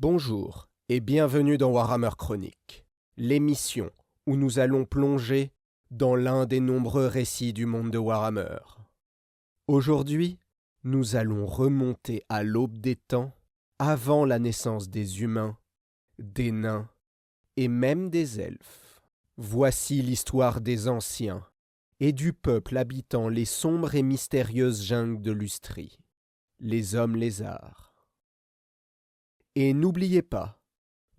Bonjour et bienvenue dans Warhammer Chroniques, l'émission où nous allons plonger dans l'un des nombreux récits du monde de Warhammer. Aujourd'hui, nous allons remonter à l'aube des temps, avant la naissance des humains, des nains et même des elfes. Voici l'histoire des anciens et du peuple habitant les sombres et mystérieuses jungles de Lustrie, les hommes lézards. Et n'oubliez pas,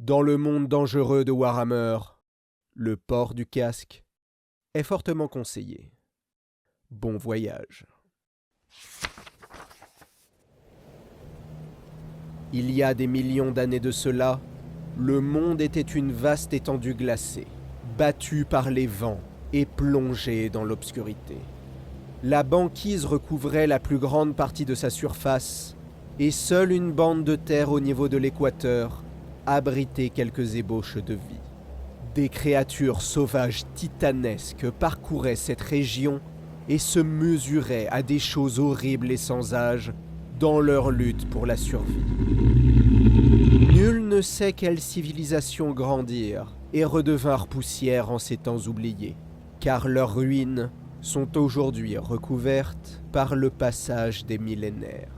dans le monde dangereux de Warhammer, le port du casque est fortement conseillé. Bon voyage. Il y a des millions d'années de cela, le monde était une vaste étendue glacée, battue par les vents et plongée dans l'obscurité. La banquise recouvrait la plus grande partie de sa surface, et seule une bande de terre au niveau de l'équateur abritait quelques ébauches de vie. Des créatures sauvages titanesques parcouraient cette région et se mesuraient à des choses horribles et sans âge dans leur lutte pour la survie. Nul ne sait quelles civilisations grandirent et redevinrent poussière en ces temps oubliés, car leurs ruines sont aujourd'hui recouvertes par le passage des millénaires.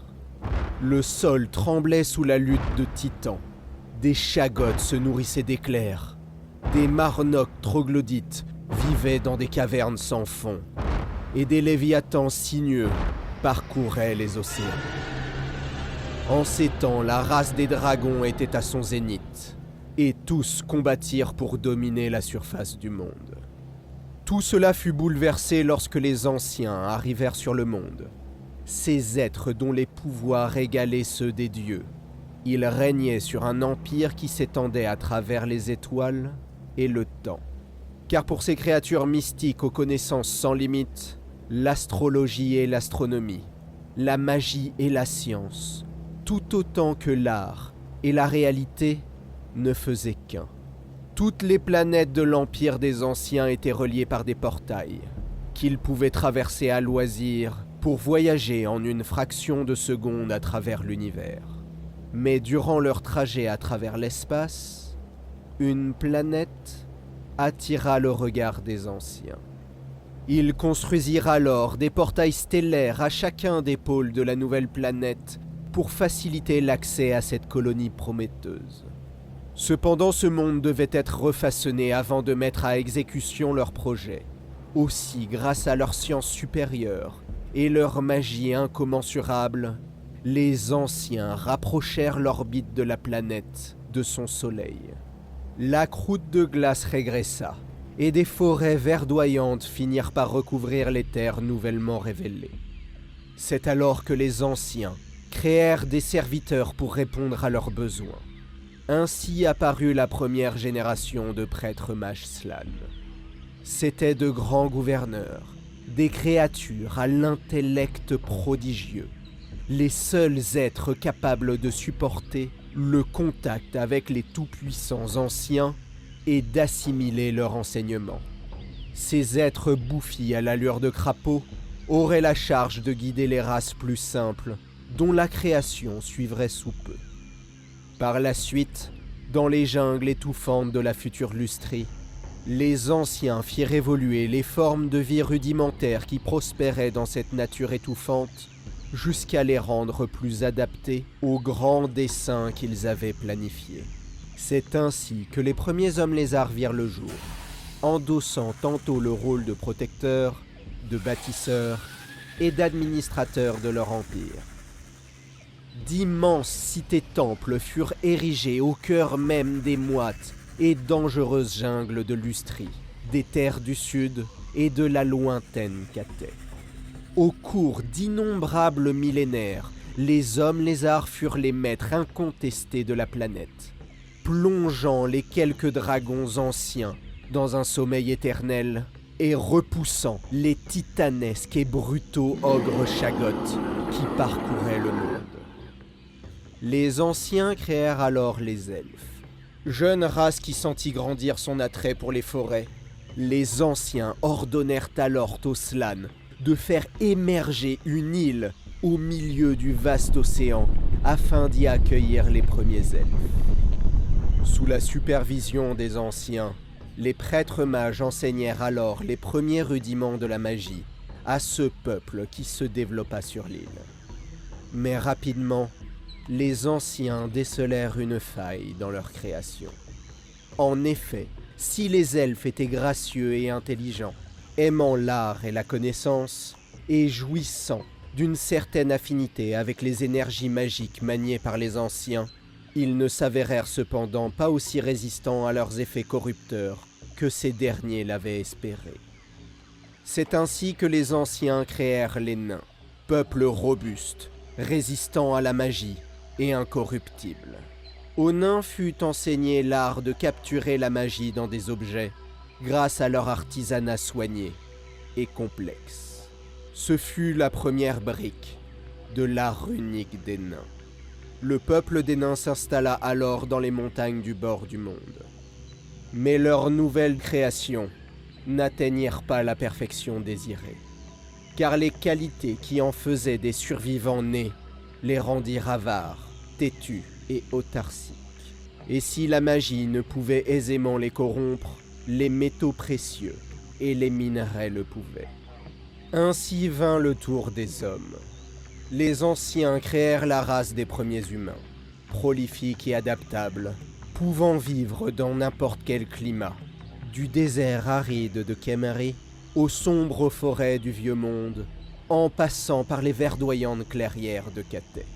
Le sol tremblait sous la lutte de titans. Des chagotes se nourrissaient d'éclairs. Des marnocs troglodytes vivaient dans des cavernes sans fond. Et des léviathans sinueux parcouraient les océans. En ces temps, la race des dragons était à son zénith. Et tous combattirent pour dominer la surface du monde. Tout cela fut bouleversé lorsque les anciens arrivèrent sur le monde. Ces êtres dont les pouvoirs égalaient ceux des dieux. Ils régnaient sur un empire qui s'étendait à travers les étoiles et le temps. Car pour ces créatures mystiques aux connaissances sans limite, l'astrologie et l'astronomie, la magie et la science, tout autant que l'art et la réalité, ne faisaient qu'un. Toutes les planètes de l'Empire des Anciens étaient reliées par des portails, qu'ils pouvaient traverser à loisir pour voyager en une fraction de seconde à travers l'univers. Mais durant leur trajet à travers l'espace, une planète attira le regard des anciens. Ils construisirent alors des portails stellaires à chacun des pôles de la nouvelle planète pour faciliter l'accès à cette colonie prometteuse. Cependant, ce monde devait être refaçonné avant de mettre à exécution leur projet. Aussi, grâce à leur science supérieure et leur magie incommensurable, les anciens rapprochèrent l'orbite de la planète de son soleil. La croûte de glace régressa, et des forêts verdoyantes finirent par recouvrir les terres nouvellement révélées. C'est alors que les anciens créèrent des serviteurs pour répondre à leurs besoins. Ainsi apparut la première génération de prêtres mages Slann. C'étaient de grands gouverneurs, des créatures à l'intellect prodigieux, les seuls êtres capables de supporter le contact avec les tout-puissants anciens et d'assimiler leur enseignement. Ces êtres bouffis à l'allure de crapauds auraient la charge de guider les races plus simples, dont la création suivrait sous peu. Par la suite, dans les jungles étouffantes de la future Lustrie, les anciens firent évoluer les formes de vie rudimentaires qui prospéraient dans cette nature étouffante jusqu'à les rendre plus adaptés aux grands desseins qu'ils avaient planifiés. C'est ainsi que les premiers hommes lézards virent le jour, endossant tantôt le rôle de protecteurs, de bâtisseurs et d'administrateurs de leur empire. D'immenses cités-temples furent érigés au cœur même des moites et dangereuses jungles de Lustrie, des terres du sud et de la lointaine Cathay. Au cours d'innombrables millénaires, les hommes lézards furent les maîtres incontestés de la planète, plongeant les quelques dragons anciens dans un sommeil éternel et repoussant les titanesques et brutaux ogres chagotes qui parcouraient le monde. Les anciens créèrent alors les elfes, jeune race qui sentit grandir son attrait pour les forêts. Les anciens ordonnèrent alors aux Slann de faire émerger une île au milieu du vaste océan afin d'y accueillir les premiers elfes. Sous la supervision des anciens, les prêtres mages enseignèrent alors les premiers rudiments de la magie à ce peuple qui se développa sur l'île. Mais rapidement, les anciens décelèrent une faille dans leur création. En effet, si les elfes étaient gracieux et intelligents, aimant l'art et la connaissance, et jouissant d'une certaine affinité avec les énergies magiques maniées par les anciens, ils ne s'avérèrent cependant pas aussi résistants à leurs effets corrupteurs que ces derniers l'avaient espéré. C'est ainsi que les anciens créèrent les nains, peuple robuste, résistant à la magie et incorruptible. Aux nains fut enseigné l'art de capturer la magie dans des objets grâce à leur artisanat soigné et complexe. Ce fut la première brique de l'art runique des nains. Le peuple des nains s'installa alors dans les montagnes du bord du monde. Mais leurs nouvelles créations n'atteignirent pas la perfection désirée, car les qualités qui en faisaient des survivants nés les rendirent avares, têtus et autarciques. Et si la magie ne pouvait aisément les corrompre, les métaux précieux et les minerais le pouvaient. Ainsi vint le tour des hommes. Les anciens créèrent la race des premiers humains, prolifiques et adaptables, pouvant vivre dans n'importe quel climat, du désert aride de Khemri aux sombres forêts du Vieux Monde, en passant par les verdoyantes clairières de Cathay.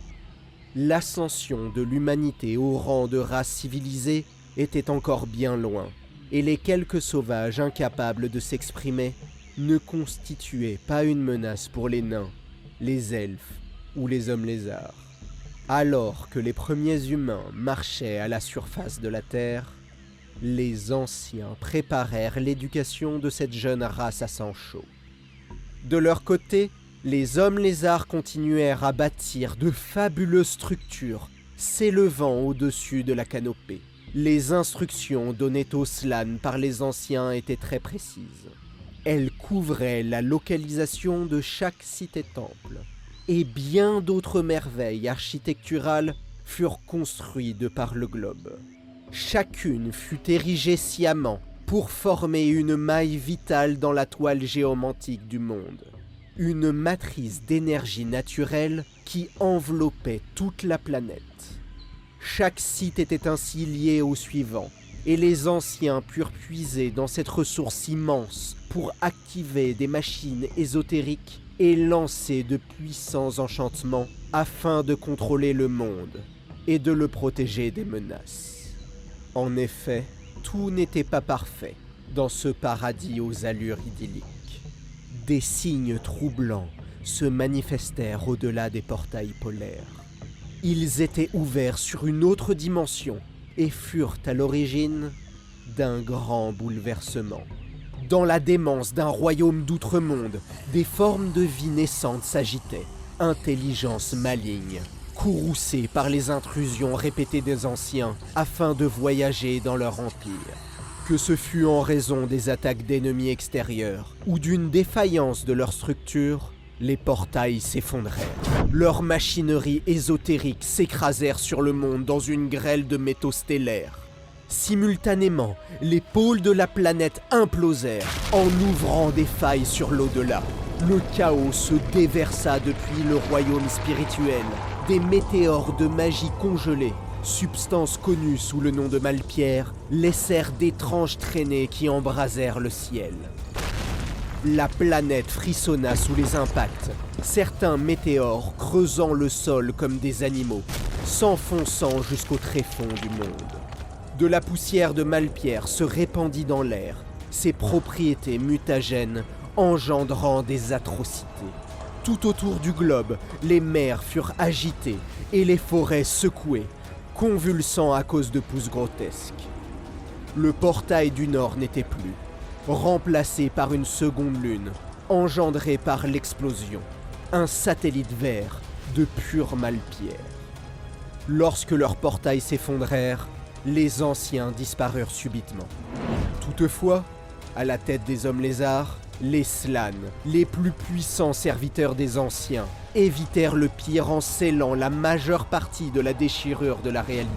L'ascension de l'humanité au rang de race civilisée était encore bien loin, et les quelques sauvages incapables de s'exprimer ne constituaient pas une menace pour les nains, les elfes ou les hommes lézards. Alors que les premiers humains marchaient à la surface de la Terre, les anciens préparèrent l'éducation de cette jeune race à sang chaud. De leur côté, les hommes lézards continuèrent à bâtir de fabuleuses structures s'élevant au-dessus de la canopée. Les instructions données aux Slann par les anciens étaient très précises. Elles couvraient la localisation de chaque cité-temple, et bien d'autres merveilles architecturales furent construites de par le globe. Chacune fut érigée sciemment pour former une maille vitale dans la toile géomantique du monde. Une matrice d'énergie naturelle qui enveloppait toute la planète. Chaque site était ainsi lié au suivant, et les anciens purent puiser dans cette ressource immense pour activer des machines ésotériques et lancer de puissants enchantements afin de contrôler le monde et de le protéger des menaces. En effet, tout n'était pas parfait dans ce paradis aux allures idylliques. Des signes troublants se manifestèrent au-delà des portails polaires. Ils étaient ouverts sur une autre dimension et furent à l'origine d'un grand bouleversement. Dans la démence d'un royaume d'outre-monde, des formes de vie naissantes s'agitaient, intelligences malignes, courroucées par les intrusions répétées des anciens afin de voyager dans leur empire. Que ce fût en raison des attaques d'ennemis extérieurs ou d'une défaillance de leur structure, les portails s'effondrèrent. Leurs machineries ésotériques s'écrasèrent sur le monde dans une grêle de métaux stellaires. Simultanément, les pôles de la planète implosèrent en ouvrant des failles sur l'au-delà. Le chaos se déversa depuis le royaume spirituel. Des météores de magie congelés, substances connues sous le nom de Malpierre, laissèrent d'étranges traînées qui embrasèrent le ciel. La planète frissonna sous les impacts, certains météores creusant le sol comme des animaux, s'enfonçant jusqu'au tréfonds du monde. De la poussière de Malpierre se répandit dans l'air, ses propriétés mutagènes engendrant des atrocités. Tout autour du globe, les mers furent agitées et les forêts secouées, convulsant à cause de pousses grotesques. Le portail du Nord n'était plus, remplacé par une seconde lune, engendrée par l'explosion, un satellite vert de pure Malpierre. Lorsque leurs portails s'effondrèrent, les anciens disparurent subitement. Toutefois, à la tête des hommes lézards, Les Slann, les plus puissants serviteurs des Anciens, évitèrent le pire en scellant la majeure partie de la déchirure de la réalité.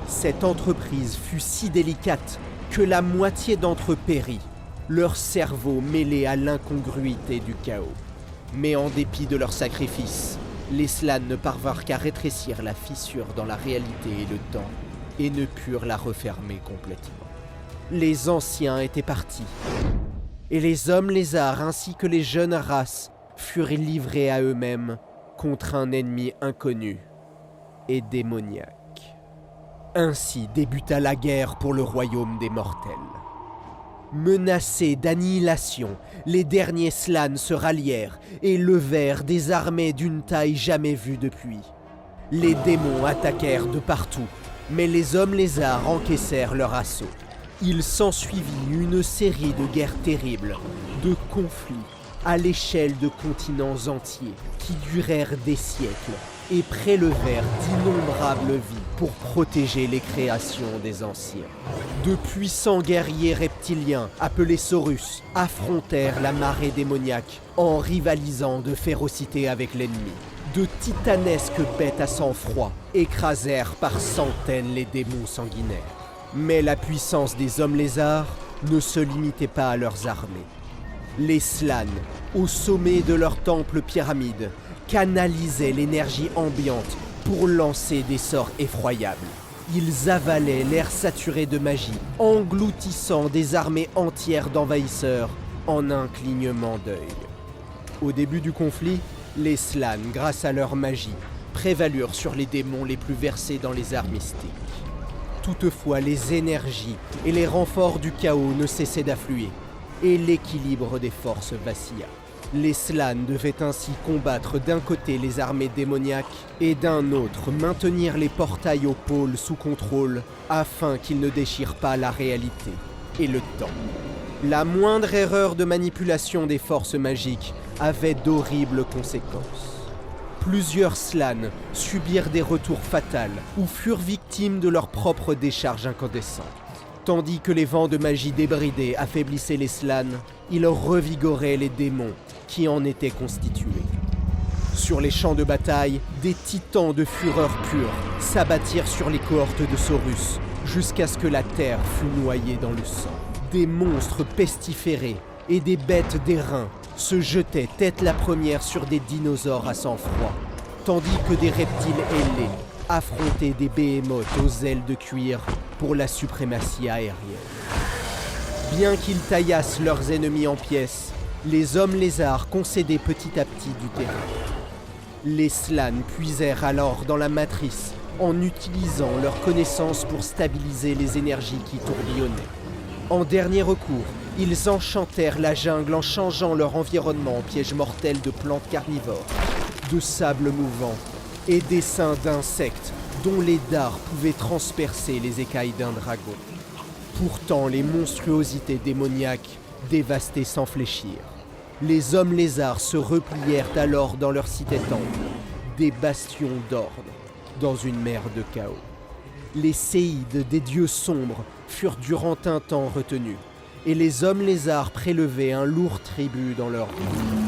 Cette entreprise fut si délicate que la moitié d'entre eux périt, leur cerveau mêlé à l'incongruité du chaos. Mais en dépit de leur sacrifice, les Slann ne parvinrent qu'à rétrécir la fissure dans la réalité et le temps, et ne purent la refermer complètement. Les Anciens étaient partis, et les hommes lézards ainsi que les jeunes races furent livrés à eux-mêmes contre un ennemi inconnu et démoniaque. Ainsi débuta la guerre pour le royaume des mortels. Menacés d'annihilation, les derniers Slann se rallièrent et levèrent des armées d'une taille jamais vue depuis. Les démons attaquèrent de partout, mais les hommes lézards encaissèrent leur assaut. Il s'ensuivit une série de guerres terribles, de conflits à l'échelle de continents entiers qui durèrent des siècles et prélevèrent d'innombrables vies pour protéger les créations des Anciens. De puissants guerriers reptiliens, appelés Saurus, affrontèrent la marée démoniaque en rivalisant de férocité avec l'ennemi. De titanesques bêtes à sang-froid écrasèrent par centaines les démons sanguinaires. Mais la puissance des hommes lézards ne se limitait pas à leurs armées. Les Slann, au sommet de leur temple pyramide, canalisaient l'énergie ambiante pour lancer des sorts effroyables. Ils avalaient l'air saturé de magie, engloutissant des armées entières d'envahisseurs en un clignement d'œil. Au début du conflit, les Slann, grâce à leur magie, prévalurent sur les démons les plus versés dans les arts mystiques. Toutefois, les énergies et les renforts du chaos ne cessaient d'affluer, et l'équilibre des forces vacilla. Les Slann devaient ainsi combattre d'un côté les armées démoniaques et d'un autre maintenir les portails au pôle sous contrôle afin qu'ils ne déchirent pas la réalité et le temps. La moindre erreur de manipulation des forces magiques avait d'horribles conséquences. Plusieurs Slann subirent des retours fatals ou furent victimes de leur propre décharge incandescente. Tandis que les vents de magie débridés affaiblissaient les Slann, ils revigoraient les démons qui en étaient constitués. Sur les champs de bataille, des titans de fureur pure s'abattirent sur les cohortes de Saurus jusqu'à ce que la terre fût noyée dans le sang. Des monstres pestiférés et des bêtes d'airain se jetaient tête la première sur des dinosaures à sang-froid, tandis que des reptiles ailés affrontaient des behémoths aux ailes de cuir pour la suprématie aérienne. Bien qu'ils taillassent leurs ennemis en pièces, les hommes lézards concédaient petit à petit du terrain. Les Slann puisèrent alors dans la matrice en utilisant leurs connaissances pour stabiliser les énergies qui tourbillonnaient. En dernier recours, ils enchantèrent la jungle en changeant leur environnement en piège mortel de plantes carnivores, de sable mouvant et d'essaims d'insectes dont les dards pouvaient transpercer les écailles d'un dragon. Pourtant, les monstruosités démoniaques dévastaient sans fléchir. Les hommes lézards se replièrent alors dans leur cité-temple, des bastions d'ordre, dans une mer de chaos. Les séides des dieux sombres furent durant un temps retenus, et les hommes lézards prélevaient un lourd tribut dans leur vie.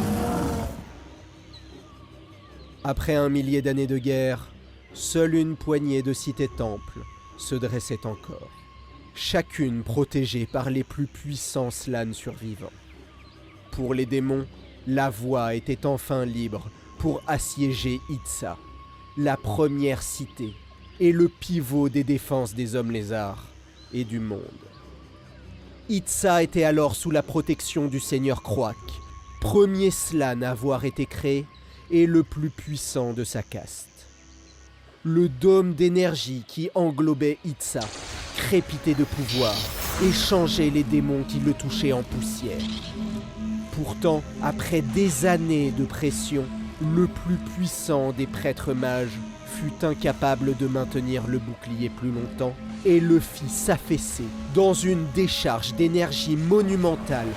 Après 1 millier d'années de guerre, seule une poignée de cités-temples se dressait encore, chacune protégée par les plus puissants Slann survivants. Pour les démons, la voie était enfin libre pour assiéger Itza, la première cité et le pivot des défenses des hommes lézards et du monde. Itza était alors sous la protection du seigneur Croak, premier Slann à avoir été créé et le plus puissant de sa caste. Le dôme d'énergie qui englobait Itza crépitait de pouvoir et changeait les démons qui le touchaient en poussière. Pourtant, après des années de pression, le plus puissant des prêtres mages fut incapable de maintenir le bouclier plus longtemps et le fit s'affaisser dans une décharge d'énergie monumentale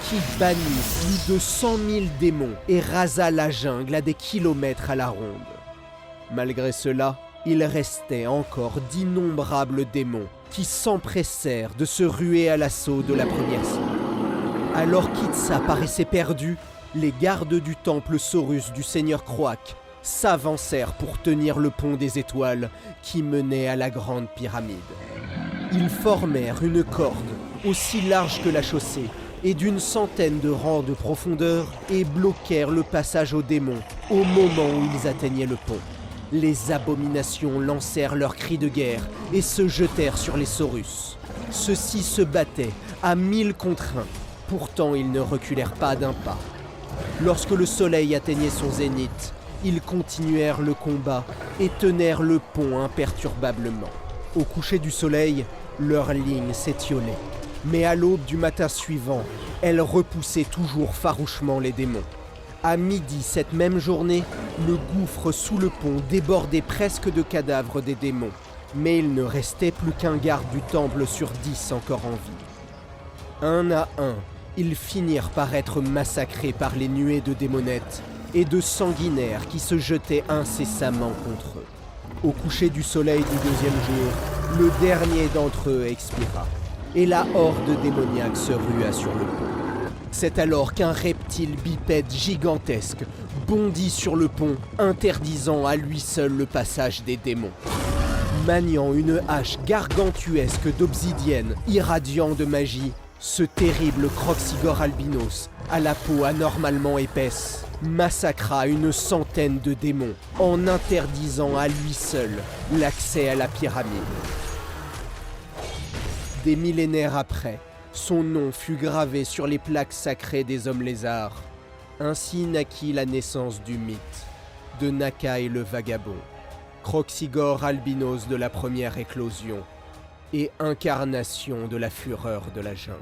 qui bannit plus de 100 000 démons et rasa la jungle à des kilomètres à la ronde. Malgré cela, il restait encore d'innombrables démons qui s'empressèrent de se ruer à l'assaut de la première cible. Alors qu'Itsa paraissait perdu, les gardes du temple Saurus du seigneur Croak s'avancèrent pour tenir le pont des étoiles qui menait à la grande pyramide. Ils formèrent une corde aussi large que la chaussée et d'une centaine de rangs de profondeur et bloquèrent le passage aux démons au moment où ils atteignaient le pont. Les abominations lancèrent leurs cris de guerre et se jetèrent sur les Saurus. Ceux-ci se battaient à 1000 contre 1. Pourtant, ils ne reculèrent pas d'un pas. Lorsque le soleil atteignait son zénith, ils continuèrent le combat et tenèrent le pont imperturbablement. Au coucher du soleil, leur ligne s'étiolait. Mais à l'aube du matin suivant, elle repoussait toujours farouchement les démons. À midi cette même journée, le gouffre sous le pont débordait presque de cadavres des démons. Mais il ne restait plus qu'un garde du temple sur 10 encore en vie. Un à un, ils finirent par être massacrés par les nuées de démonettes et de sanguinaires qui se jetaient incessamment contre eux. Au coucher du soleil du deuxième jour, le dernier d'entre eux expira, et la horde démoniaque se rua sur le pont. C'est alors qu'un reptile bipède gigantesque bondit sur le pont, interdisant à lui seul le passage des démons. Maniant une hache gargantuesque d'obsidienne, irradiant de magie, ce terrible Kroxigor albinos, à la peau anormalement épaisse, massacra une centaine de démons en interdisant à lui seul l'accès à la pyramide. Des millénaires après, son nom fut gravé sur les plaques sacrées des hommes lézards. Ainsi naquit la naissance du mythe de Nakai le vagabond, Kroxigor albinos de la première éclosion et incarnation de la fureur de la jungle.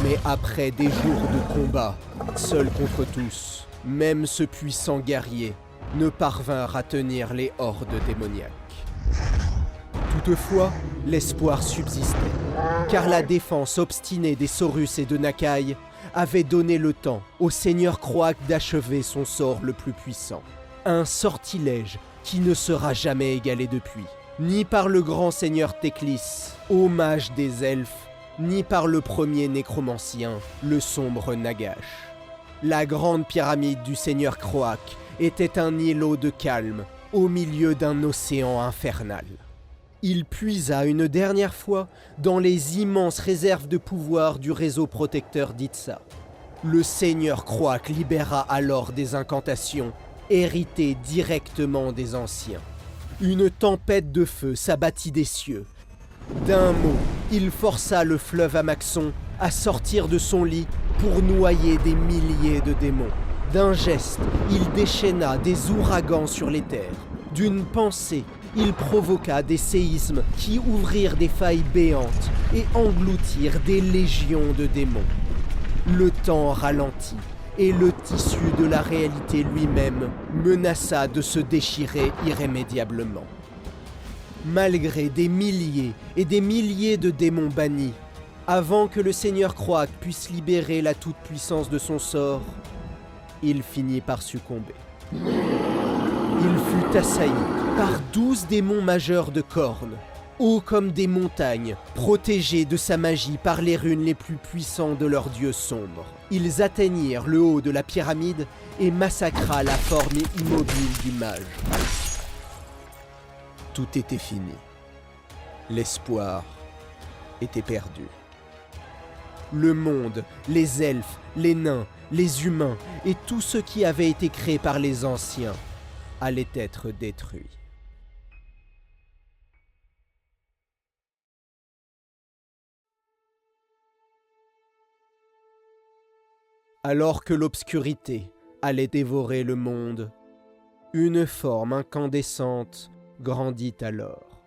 Mais après des jours de combat, seul contre tous, même ce puissant guerrier ne parvinrent à tenir les hordes démoniaques. Toutefois, l'espoir subsistait, car la défense obstinée des Saurus et de Nakai avait donné le temps au seigneur Croak d'achever son sort le plus puissant. Un sortilège qui ne sera jamais égalé depuis, ni par le grand seigneur Teclis, hommage des elfes, ni par le premier nécromancien, le sombre Nagash. La grande pyramide du seigneur Croak était un îlot de calme au milieu d'un océan infernal. Il puisa une dernière fois dans les immenses réserves de pouvoir du réseau protecteur d'Itsa. Le seigneur Croak libéra alors des incantations héritées directement des anciens. Une tempête de feu s'abattit des cieux. D'un mot, il força le fleuve Amaxon à sortir de son lit pour noyer des milliers de démons. D'un geste, il déchaîna des ouragans sur les terres. D'une pensée, il provoqua des séismes qui ouvrirent des failles béantes et engloutirent des légions de démons. Le temps ralentit et le tissu de la réalité lui-même menaça de se déchirer irrémédiablement. Malgré des milliers et des milliers de démons bannis, avant que le seigneur Croak puisse libérer la toute-puissance de son sort, il finit par succomber. Il fut assailli par 12 démons majeurs de cornes, hauts comme des montagnes, protégés de sa magie par les runes les plus puissants de leurs dieux sombres. Ils atteignirent le haut de la pyramide et massacra la forme immobile du mage. Tout était fini. L'espoir était perdu. Le monde, les elfes, les nains, les humains et tout ce qui avait été créé par les anciens allait être détruit. Alors que l'obscurité allait dévorer le monde, une forme incandescente grandit alors.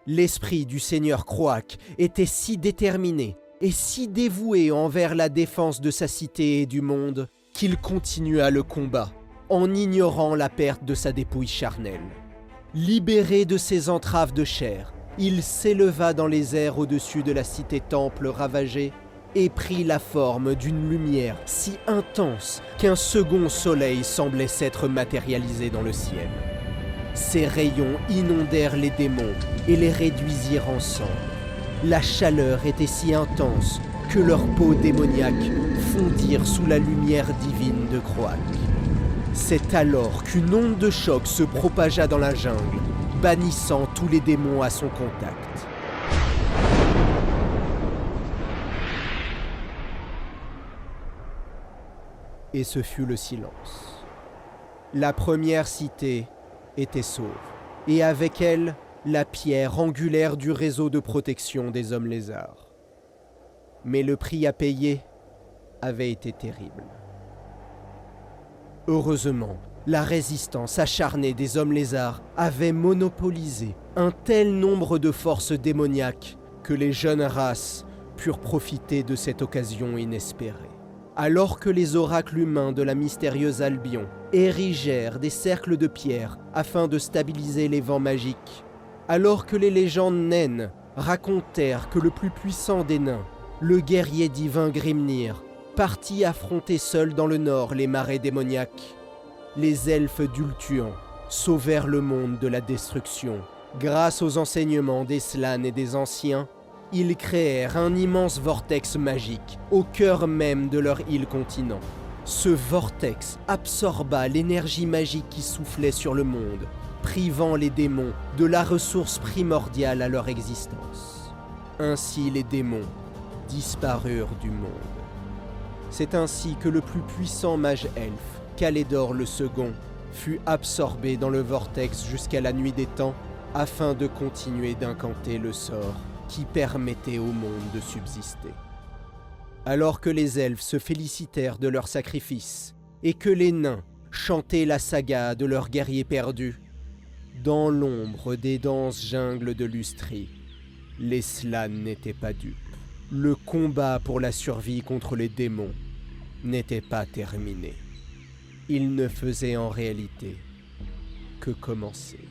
L'esprit du seigneur Croak était si déterminé et si dévoué envers la défense de sa cité et du monde qu'il continua le combat en ignorant la perte de sa dépouille charnelle. Libéré de ses entraves de chair, il s'éleva dans les airs au-dessus de la cité-temple ravagée et prit la forme d'une lumière si intense qu'un second soleil semblait s'être matérialisé dans le ciel. Ses rayons inondèrent les démons et les réduisirent ensemble. La chaleur était si intense que leurs peaux démoniaques fondirent sous la lumière divine de Kroak. C'est alors qu'une onde de choc se propagea dans la jungle, bannissant tous les démons à son contact. Et ce fut le silence. La première cité était sauve, et avec elle, la pierre angulaire du réseau de protection des hommes lézards. Mais le prix à payer avait été terrible. Heureusement, la résistance acharnée des hommes lézards avait monopolisé un tel nombre de forces démoniaques que les jeunes races purent profiter de cette occasion inespérée. Alors que les oracles humains de la mystérieuse Albion érigèrent des cercles de pierre afin de stabiliser les vents magiques, alors que les légendes naines racontèrent que le plus puissant des nains, le guerrier divin Grimnir, partit affronter seul dans le nord les marais démoniaques, les elfes d'Ultuan sauvèrent le monde de la destruction. Grâce aux enseignements des Slann et des Anciens, ils créèrent un immense vortex magique au cœur même de leur île-continent. Ce vortex absorba l'énergie magique qui soufflait sur le monde, privant les démons de la ressource primordiale à leur existence. Ainsi les démons disparurent du monde. C'est ainsi que le plus puissant mage elfe, Calédor le Second, fut absorbé dans le vortex jusqu'à la nuit des temps afin de continuer d'incanter le sort qui permettait au monde de subsister. Alors que les elfes se félicitèrent de leur sacrifice et que les nains chantaient la saga de leurs guerriers perdus, dans l'ombre des denses jungles de Lustrie, les Slann n'étaient pas dupes. Le combat pour la survie contre les démons n'était pas terminé. Il ne faisait en réalité que commencer.